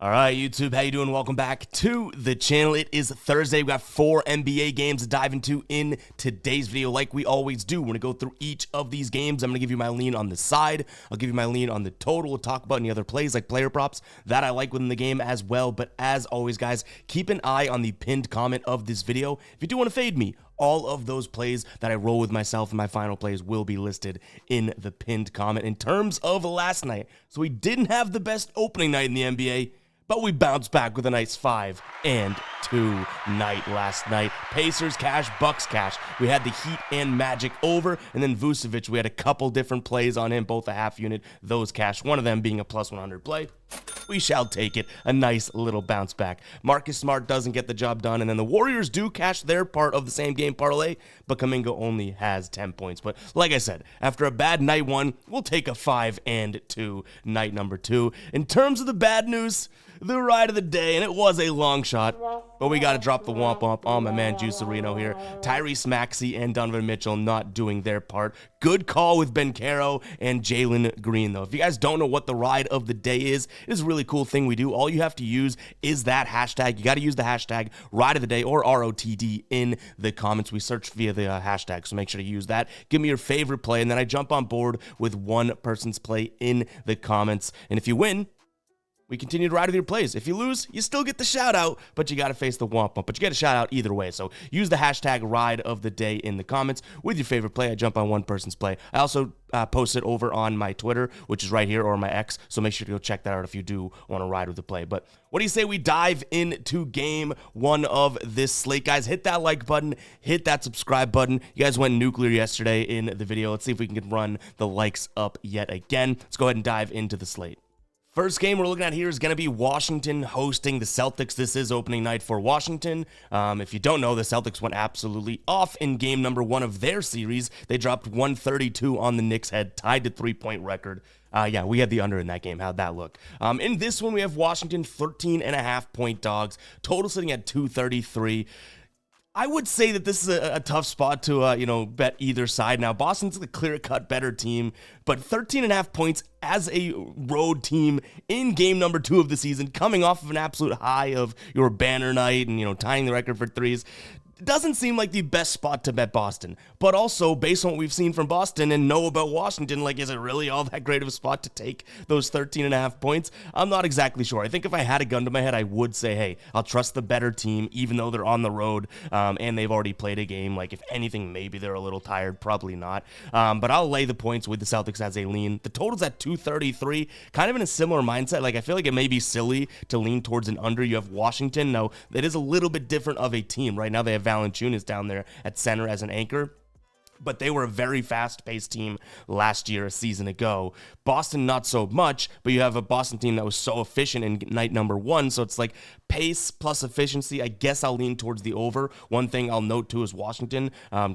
All right, YouTube, how you doing? Welcome back to the channel. It is Thursday. We've got 4 NBA games to dive into in today's video. Like we always do, we're going to go through each of these games. I'm going to give you my lean on the side. I'll give you my lean on the total. We'll talk about any other plays like player props that I like within the game as well. But as always, guys, keep an eye on the pinned comment of this video. If you do want to fade me, all of those plays that I roll with myself and my final plays will be listed in the pinned comment. In terms of last night, so we didn't have the best opening night in the NBA, but we bounced back with a nice 5-2 night last night. Pacers cash, Bucks cash. We had the Heat and Magic over, and then Vucevic, we had a couple different plays on him, both a half unit. Those cash, one of them being a plus 100 play. We shall take it. A nice little bounce back. Marcus Smart doesn't get the job done, and then the Warriors do cash their part of the same game parlay, but Kuminga only has 10 points. But like I said, after a bad night 1, we'll take a 5-2 night number 2. In terms of the bad news, the ride of the day, and it was a long shot, but we got to drop the womp womp on my man Juice Areno here. Tyrese Maxey and Donovan Mitchell not doing their part. Good call with Ben Caro and Jalen Green, though. If you guys don't know what the ride of the day is, it is a really cool thing we do. All you have to use is that hashtag. You got to use the hashtag ride of the day or ROTD in the comments. We search via the hashtag, so make sure to use that. Give me your favorite play, and then I jump on board with one person's play in the comments. And if you win, we continue to ride with your plays. If you lose, you still get the shout out, but you got to face the womp womp. But you get a shout out either way. So use the hashtag ride of the day in the comments with your favorite play. I jump on one person's play. I also post it over on my Twitter, which is right here, or my X. So make sure to go check that out if you do want to ride with the play. But what do you say we dive into game 1 of this slate, guys? Hit that like button, hit that subscribe button. You guys went nuclear yesterday in the video. Let's see if we can run the likes up yet again. Let's go ahead and dive into the slate. First game we're looking at here is going to be Washington hosting the Celtics. This is opening night for Washington. If you don't know, the Celtics went absolutely off in game number 1 of their series. They dropped 132 on the Knicks' head, tied the three-point record. Yeah, we had the under in that game. How'd that look? In this one, we have Washington 13.5-point dogs, total sitting at 233. I would say that this is a tough spot to, bet either side. Now, Boston's the clear-cut better team, but 13.5 points as a road team in game number 2 of the season, coming off of an absolute high of your banner night and, tying the record for threes, doesn't seem like the best spot to bet Boston. But also, based on what we've seen from Boston and know about Washington, is it really all that great of a spot to take those 13.5 points? I'm not exactly sure. I think if I had a gun to my head, I would say, hey, I'll trust the better team, even though they're on the road and they've already played a game. If anything, maybe they're a little tired, probably not. But I'll lay the points with the Celtics as a lean. The total's at 233, kind of in a similar mindset. I feel like it may be silly to lean towards an under. You have Washington. No, it is a little bit different of a team. Right now, they have Valanciunas down there at center as an anchor, but they were a very fast-paced team last year, a season ago. Boston, not so much, but you have a Boston team that was so efficient in night number 1, so it's pace plus efficiency. I guess I'll lean towards the over. One thing I'll note, too, is Washington,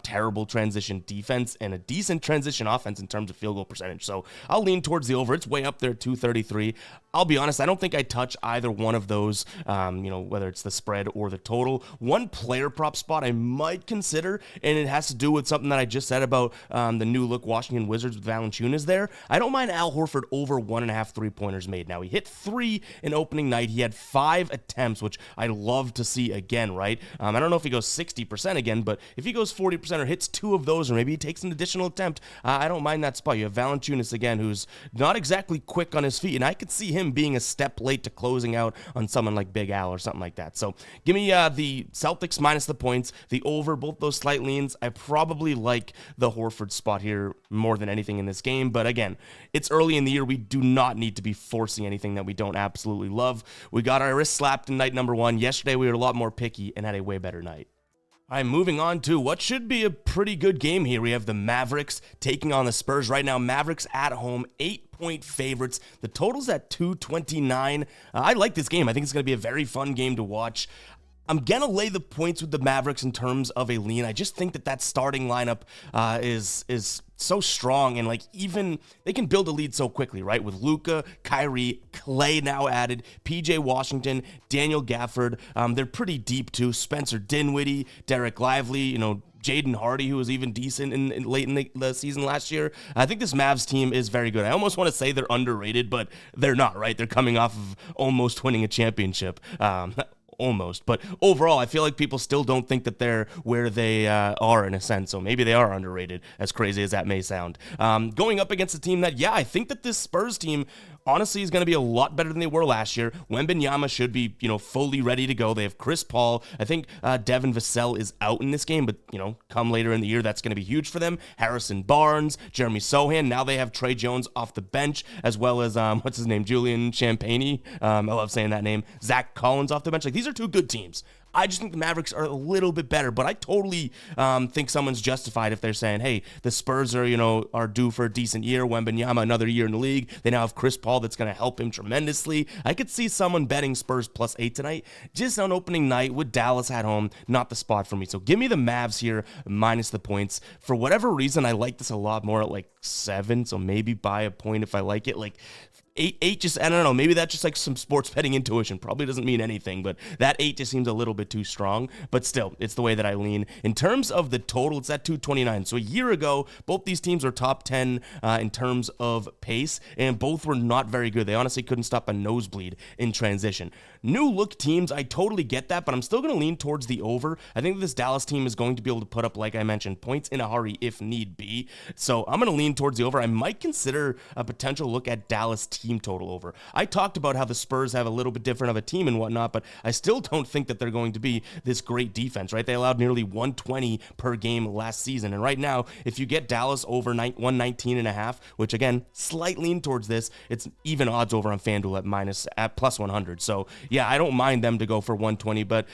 terrible transition defense and a decent transition offense in terms of field goal percentage, so I'll lean towards the over. It's way up there, 233. I'll be honest, I don't think I touch either one of those, whether it's the spread or the total. One player prop spot I might consider, and it has to do with something that I just said about the new look Washington Wizards with Valanciunas there. I don't mind Al Horford over 1.5 3-pointers made. Now, he hit 3 in opening night. He had 5 attempts, which I love to see again, right? I don't know if he goes 60% again, but if he goes 40% or hits 2 of those, or maybe he takes an additional attempt, I don't mind that spot. You have Valanciunas again, who's not exactly quick on his feet, and I could see him being a step late to closing out on someone like Big Al or something like that. So give me the Celtics minus the points, the over, both those slight leans. I probably like the Horford spot here more than anything in this game, but again, it's early in the year. We do not need to be forcing anything that we don't absolutely love. We got our wrist slapped in night number 1. Yesterday, we were a lot more picky and had a way better night. All right, moving on to what should be a pretty good game here. We have the Mavericks taking on the Spurs right now. Mavericks at home, 8-point favorites. The total's at 229. I like this game. I think it's going to be a very fun game to watch. I'm going to lay the points with the Mavericks in terms of a lean. I just think that starting lineup is so strong, and even they can build a lead so quickly, right? With Luka, Kyrie, Clay now added, PJ Washington, Daniel Gafford. They're pretty deep too. Spencer Dinwiddie, Derek Lively, Jaden Hardy, who was even decent late in the season last year. I think this Mavs team is very good. I almost want to say they're underrated, but they're not, right? They're coming off of almost winning a championship. Almost, but overall, I feel like people still don't think that they're where they are in a sense, so maybe they are underrated, as crazy as that may sound. Going up against a team that, I think that this Spurs team honestly is going to be a lot better than they were last year. Wembanyama should be, fully ready to go. They have Chris Paul. I think Devin Vassell is out in this game, but, come later in the year, that's going to be huge for them. Harrison Barnes, Jeremy Sohan. Now they have Trey Jones off the bench, as well as, Julian Champagnie. I love saying that name. Zach Collins off the bench. Like, these are two good teams. I just think the Mavericks are a little bit better, but I totally think someone's justified if they're saying, hey, the Spurs are due for a decent year. Wembanyama, another year in the league. They now have Chris Paul that's going to help him tremendously. I could see someone betting Spurs +8 tonight, just on opening night with Dallas at home. Not the spot for me. So give me the Mavs here minus the points. For whatever reason, I like this a lot more at like 7, so maybe buy a point if I like it. Like, 8 just, I don't know, maybe that's just like some sports betting intuition. Probably doesn't mean anything, but that 8 just seems a little bit too strong. But still, it's the way that I lean. In terms of the total, it's at 229. So a year ago, both these teams were top 10 in terms of pace, and both were not very good. They honestly couldn't stop a nosebleed in transition. New look teams, I totally get that, but I'm still going to lean towards the over. I think this Dallas team is going to be able to put up, like I mentioned, points in a hurry if need be. So I'm going to lean towards the over. I might consider a potential look at Dallas team total over. I talked about how the Spurs have a little bit different of a team and whatnot, but I still don't think that they're going to be this great defense, right? They allowed nearly 120 per game last season. And right now, if you get Dallas over 119.5, which again, slight lean towards this, it's even odds over on FanDuel at plus 100. So yeah, I don't mind them to go for 120, but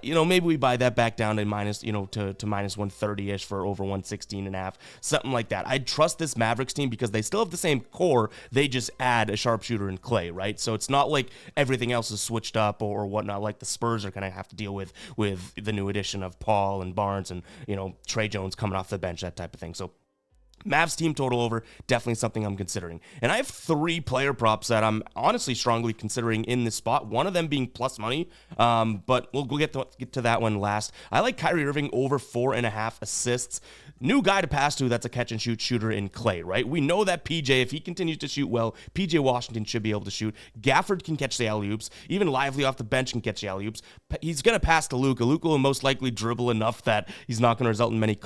maybe we buy that back down to minus, to minus 130-ish for over 116.5, something like that. I trust this Mavericks team because they still have the same core. They just add a sharpshooter in Clay, right? So it's not like everything else is switched up or whatnot, like the Spurs are going to have to deal with the new addition of Paul and Barnes and, Trey Jones coming off the bench, that type of thing. So Mavs team total over, definitely something I'm considering. And I have 3 player props that I'm honestly strongly considering in this spot, one of them being plus money, but we'll get to that one last. I like Kyrie Irving over 4.5 assists. New guy to pass to that's a catch-and-shoot shooter in Clay, right? We know that PJ, if he continues to shoot well, PJ Washington should be able to shoot. Gafford can catch the alley-oops. Even Lively off the bench can catch the alley-oops. He's going to pass to Luka. Luka will most likely dribble enough that he's not going to result in many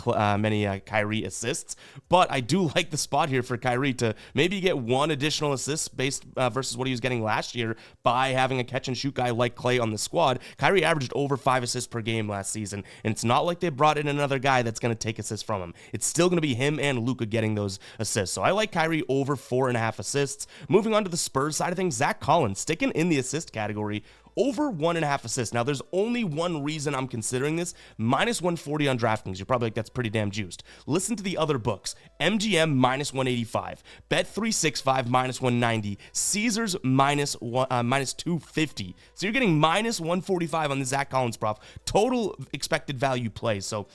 Kyrie assists. But I do like the spot here for Kyrie to maybe get one additional assist based versus what he was getting last year by having a catch-and-shoot guy like Clay on the squad. Kyrie averaged over 5 assists per game last season, and it's not like they brought in another guy that's going to take assists from him. It's still going to be him and Luka getting those assists. So I like Kyrie over 4.5 assists. Moving on to the Spurs side of things, Zach Collins sticking in the assist category, over 1.5 assists. Now, there's only one reason I'm considering this. Minus 140 on DraftKings. You're probably like, that's pretty damn juiced. Listen to the other books. MGM minus 185. Bet365 minus 190. Caesars minus 250. So you're getting minus 145 on the Zach Collins prop. Total expected value play. So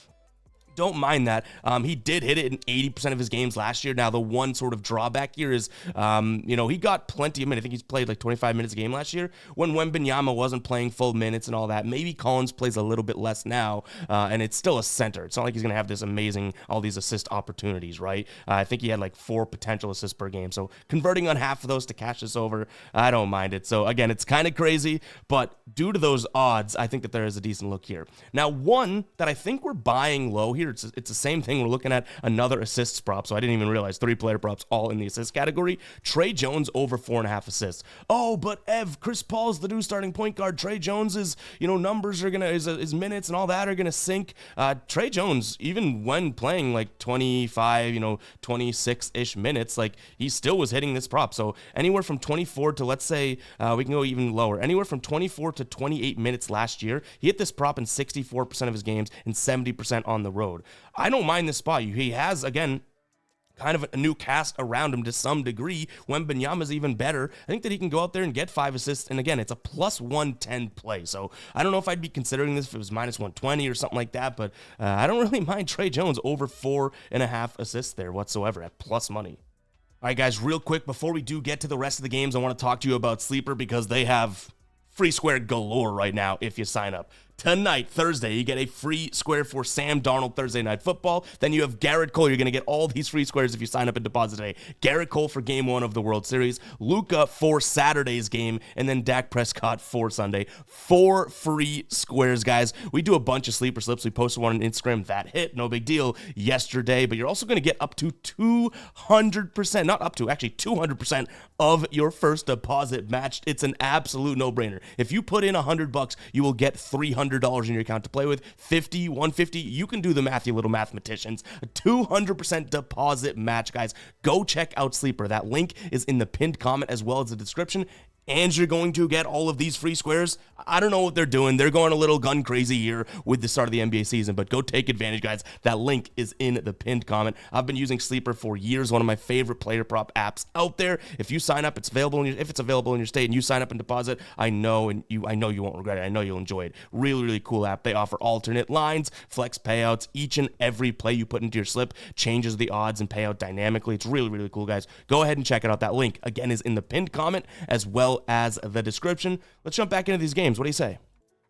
don't mind that. He did hit it in 80% of his games last year. Now, the one sort of drawback here is, he got plenty of minutes. I think he's played like 25 minutes a game last year when Wembanyama wasn't playing full minutes and all that. Maybe Collins plays a little bit less now, and it's still a center. It's not like he's going to have this amazing, all these assist opportunities, right? I think he had like 4 potential assists per game. So converting on half of those to cash this over, I don't mind it. So again, it's kind of crazy, but due to those odds, I think that there is a decent look here. Now, one that I think we're buying low here, it's the same thing. We're looking at another assists prop, so I didn't even realize 3 player props all in the assist category. Trey Jones over 4.5 assists. Oh, but Chris Paul's the new starting point guard. Trey Jones's, numbers are gonna, his minutes and all that are gonna sink. Trey Jones, even when playing like 25, 26-ish minutes, like he still was hitting this prop. So anywhere from 24 to, let's say, we can go even lower, anywhere from 24 to 28 minutes last year, he hit this prop in 64% of his games and 70% on the road. I don't mind this spot. He has, again, kind of a new cast around him to some degree. Wembanyama's even better. I think that he can go out there and get 5 assists. And again, it's a plus 110 play. So I don't know if I'd be considering this if it was minus 120 or something like that, but I don't really mind Trey Jones over 4.5 assists there whatsoever at plus money. All right, guys, real quick, before we do get to the rest of the games, I want to talk to you about Sleeper because they have free square galore right now if you sign up. Tonight, Thursday, you get a free square for Sam Darnold Thursday Night Football. Then you have Garrett Cole. You're going to get all these free squares if you sign up and deposit today. Garrett Cole for Game 1 of the World Series, Luka for Saturday's game, and then Dak Prescott for Sunday. 4 free squares, guys. We do a bunch of sleeper slips. We posted one on Instagram that hit, no big deal, yesterday. But you're also going to get up to 200%, not up to, actually 200% of your first deposit matched. It's an absolute no-brainer. If you put in $100, you will get $300 in your account to play with. 50, 150, you can do the math, you little mathematicians. A 200% deposit match, guys. Go check out Sleeper. That link is in the pinned comment as well as the description. And you're going to get all of these free squares. I don't know what they're doing. They're going a little gun crazy here with the start of the NBA season, but go take advantage, guys. That link is in the pinned comment. I've been using Sleeper for years, one of my favorite player prop apps out there. If you sign up, it's available if it's available in your state and you sign up and deposit, I know you won't regret it. I know you'll enjoy it. Really, really cool app. They offer alternate lines, flex payouts. Each and every play you put into your slip changes the odds and payout dynamically. It's really, really cool, guys. Go ahead and check it out. That link, again, is in the pinned comment as well as the description. Let's jump back into these games. What do you say?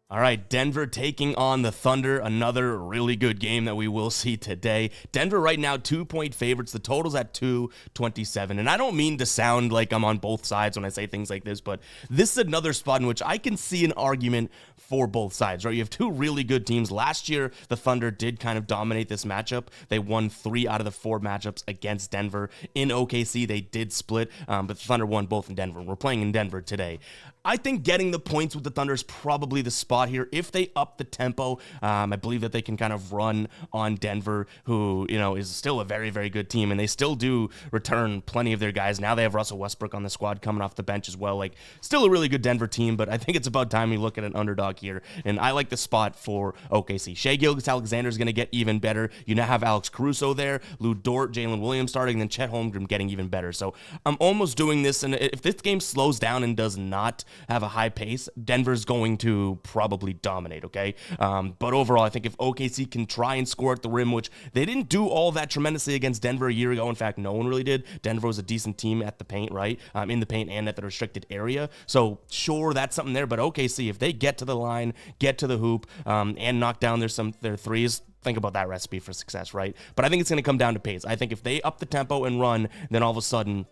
All right, Denver taking on the Thunder, another really good game that we will see today. Denver right now 2-point favorites. The total's at 227. And I don't mean to sound like I'm on both sides when I say things like this, but this is another spot in which I can see an argument for both sides, right? You have two really good teams. Last year, the Thunder did kind of dominate this matchup. They won 3 out of the 4 matchups against Denver. In OKC, they did split, but the Thunder won both in Denver. We're playing in Denver today. I think getting the points with the Thunder is probably the spot here. If they up the tempo, I believe that they can kind of run on Denver, who, is still a very, very good team, and they still do return plenty of their guys. Now they have Russell Westbrook on the squad coming off the bench as well. Like, still a really good Denver team, but I think it's about time we look at an underdog here, and I like the spot for OKC. Shai Gilgeous-Alexander is going to get even better. You now have Alex Caruso there, Lou Dort, Jalen Williams starting, and then Chet Holmgren getting even better. So I'm almost doing this, and if this game slows down and does not have a high pace, Denver's going to probably dominate, okay? But overall, I think if OKC can try and score at the rim, which they didn't do all that tremendously against Denver a year ago. In fact, no one really did. Denver was a decent team at the paint, right? In the paint and at the restricted area. So sure, that's something there. But OKC, if they get to the line, get to the hoop, and knock down their threes, think about that recipe for success, right? But I think it's going to come down to pace. I think if they up the tempo and run, then all of a sudden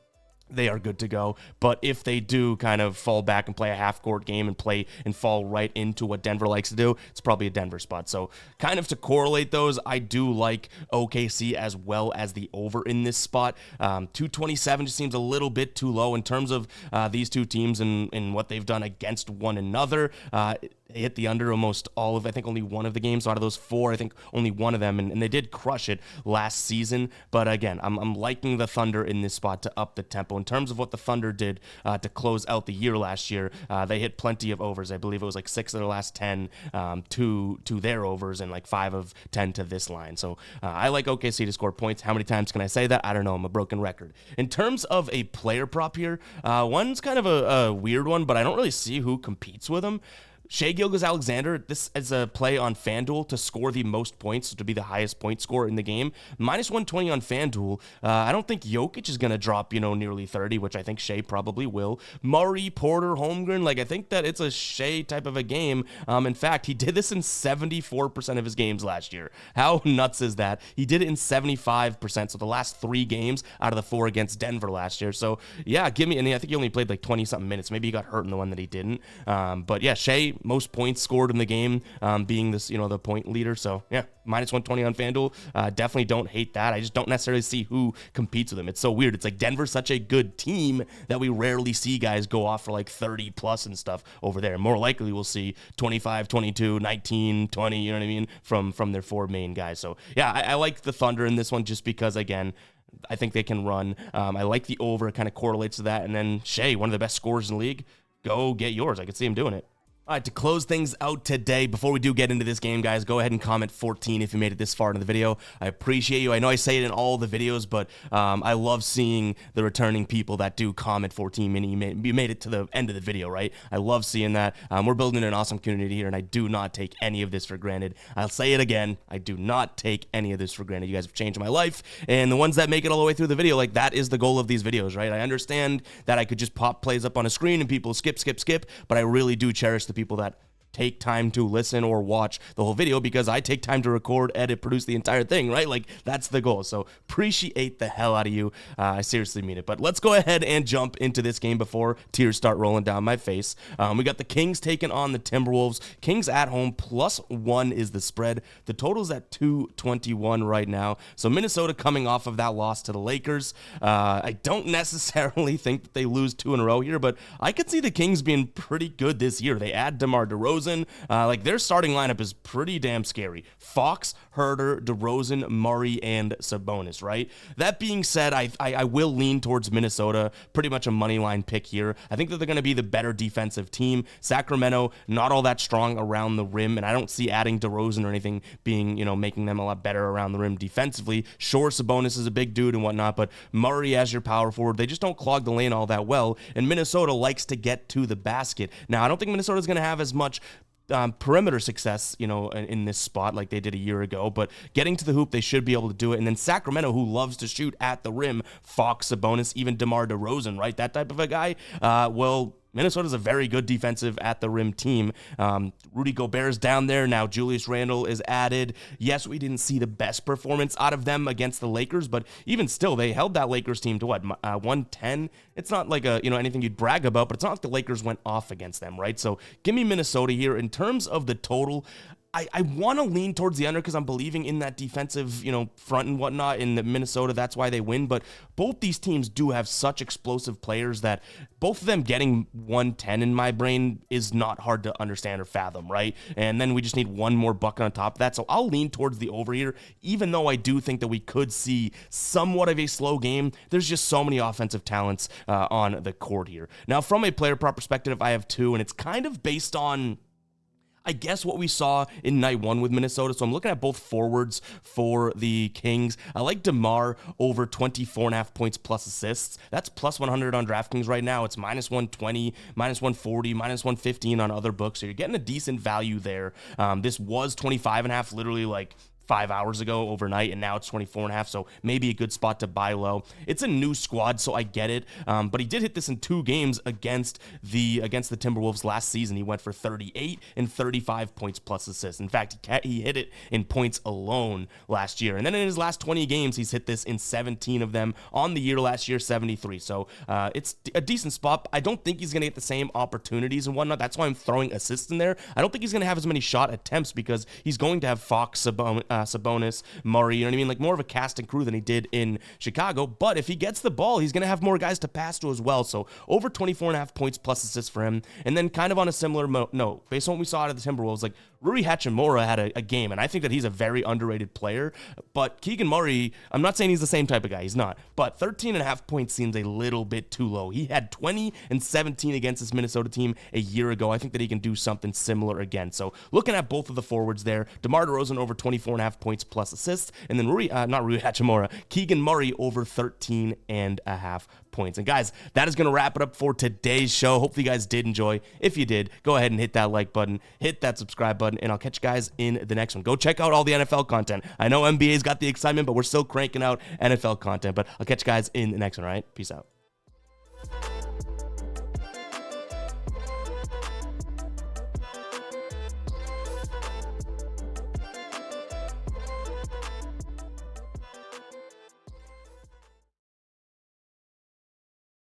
they are good to go. But if they do kind of fall back and play a half-court game and play and fall right into what Denver likes to do, it's probably a Denver spot. So kind of to correlate those, I do like OKC as well as the over in this spot. 227 just seems a little bit too low in terms of these two teams and what they've done against one another. They hit the under almost all of, I think, only one of the games. So out of those 4, I think only one of them, and they did crush it last season. But again, I'm liking the Thunder in this spot to up the tempo. In terms of what the Thunder did to close out the year last year, they hit plenty of overs. I believe it was like 6 of their last 10 to their overs and like 5 of 10 to this line. So I like OKC to score points. How many times can I say that? I don't know. I'm a broken record. In terms of a player prop here, one's kind of a weird one, but I don't really see who competes with him. Shai Gilgeous-Alexander, this is a play on FanDuel to score the most points, to be the highest point scorer in the game. Minus 120 on FanDuel. I don't think Jokic is going to drop, nearly 30, which I think Shai probably will. Murray, Porter, Holmgren, I think that it's a Shai type of a game. In fact, he did this in 74% of his games last year. How nuts is that? He did it in 75%, so the last 3 games out of the 4 against Denver last year. So, yeah, and I think he only played 20-something minutes. Maybe he got hurt in the one that he didn't. But, yeah, Shai, most points scored in the game, being this, the point leader. So yeah, minus 120 on FanDuel. Definitely don't hate that. I just don't necessarily see who competes with them. It's so weird. It's like Denver's such a good team that we rarely see guys go off for 30 plus and stuff over there. More likely we'll see 25, 22, 19, 20, you know what I mean, from their 4 main guys. So yeah, I like the Thunder in this one just because, again, I think they can run. I like the over. It kind of correlates to that. And then Shai, one of the best scorers in the league, go get yours. I could see him doing it. All right, to close things out today, before we do get into this game, guys, go ahead and comment 14 if you made it this far in the video. I appreciate you. I know I say it in all the videos, but I love seeing the returning people that do comment 14, meaning you made it to the end of the video, right? I love seeing that. We're building an awesome community here, and I do not take any of this for granted. I'll say it again. I do not take any of this for granted. You guys have changed my life, and the ones that make it all the way through the video, that is the goal of these videos, right? I understand that I could just pop plays up on a screen and people skip, but I really do cherish the people that take time to listen or watch the whole video, because I take time to record, edit, produce the entire thing, right? Like, that's the goal. So appreciate the hell out of you. I seriously mean it. But let's go ahead and jump into this game before tears start rolling down my face. We got the Kings taking on the Timberwolves. Kings at home, +1 is the spread. The total's at 221 right now. So Minnesota coming off of that loss to the Lakers. I don't necessarily think that they lose 2 in a row here, but I could see the Kings being pretty good this year. They add DeMar DeRozan. Like, their starting lineup is pretty damn scary. Fox, Herter, DeRozan, Murray, and Sabonis, right? That being said, I will lean towards Minnesota. Pretty much a money line pick here. I think that they're going to be the better defensive team. Sacramento, not all that strong around the rim, and I don't see adding DeRozan or anything being, making them a lot better around the rim defensively. Sure, Sabonis is a big dude and whatnot, but Murray as your power forward, they just don't clog the lane all that well, and Minnesota likes to get to the basket. Now, I don't think Minnesota's going to have as much perimeter success, in this spot like they did a year ago, but getting to the hoop, they should be able to do it. And then Sacramento, who loves to shoot at the rim, Fox, Sabonis, even DeMar DeRozan, right? That type of a guy. Minnesota's a very good defensive at the rim team. Rudy Gobert's down there. Now Julius Randle is added. Yes, we didn't see the best performance out of them against the Lakers, but even still, they held that Lakers team to 110. It's not like anything you'd brag about, but it's not like the Lakers went off against them, right? So give me Minnesota here. In terms of the total, I want to lean towards the under because I'm believing in that defensive, front and whatnot in the Minnesota. That's why they win. But both these teams do have such explosive players that both of them getting 110 in my brain is not hard to understand or fathom, right? And then we just need one more bucket on top of that. So I'll lean towards the over here, even though I do think that we could see somewhat of a slow game. There's just so many offensive talents on the court here. Now, from a player prop perspective, I have 2, and it's kind of based on, I guess, what we saw in night 1 with Minnesota. So I'm looking at both forwards for the Kings. I like DeMar over 24.5 points plus assists. That's +100 on DraftKings right now. It's -120, -140, -115 on other books. So you're getting a decent value there. This was 25.5, literally like 5 hours ago overnight, and now it's 24.5, so maybe a good spot to buy low. It's a new squad, so I get it, but he did hit this in 2 games against the Timberwolves last season. He went for 38 and 35 points plus assists. In fact, he hit it in points alone last year, and then in his last 20 games, he's hit this in 17 of them. On the year last year, 73, so it's a decent spot. I don't think he's going to get the same opportunities and whatnot. That's why I'm throwing assists in there. I don't think he's going to have as many shot attempts because he's going to have Fox, Sabonis, Murray, you know what I mean? Like, more of a cast and crew than he did in Chicago. But if he gets the ball, he's going to have more guys to pass to as well. So over 24.5 points plus assists for him. And then kind of on a similar note, based on what we saw out of the Timberwolves, like, Rui Hachimura had a game, and I think that he's a very underrated player. But Keegan Murray, I'm not saying he's the same type of guy. He's not. But 13.5 points seems a little bit too low. He had 20 and 17 against this Minnesota team a year ago. I think that he can do something similar again. So looking at both of the forwards there, DeMar DeRozan over 24.5 points plus assists, and then Keegan Murray over 13.5 points. And guys, that is going to wrap it up for today's show. Hopefully you guys did enjoy. If you did, go ahead and hit that like button, hit that subscribe button, and I'll catch you guys in the next one. Go check out all the NFL content. I know NBA's got the excitement, but we're still cranking out NFL content. But I'll catch you guys in the next one, all right? Peace out.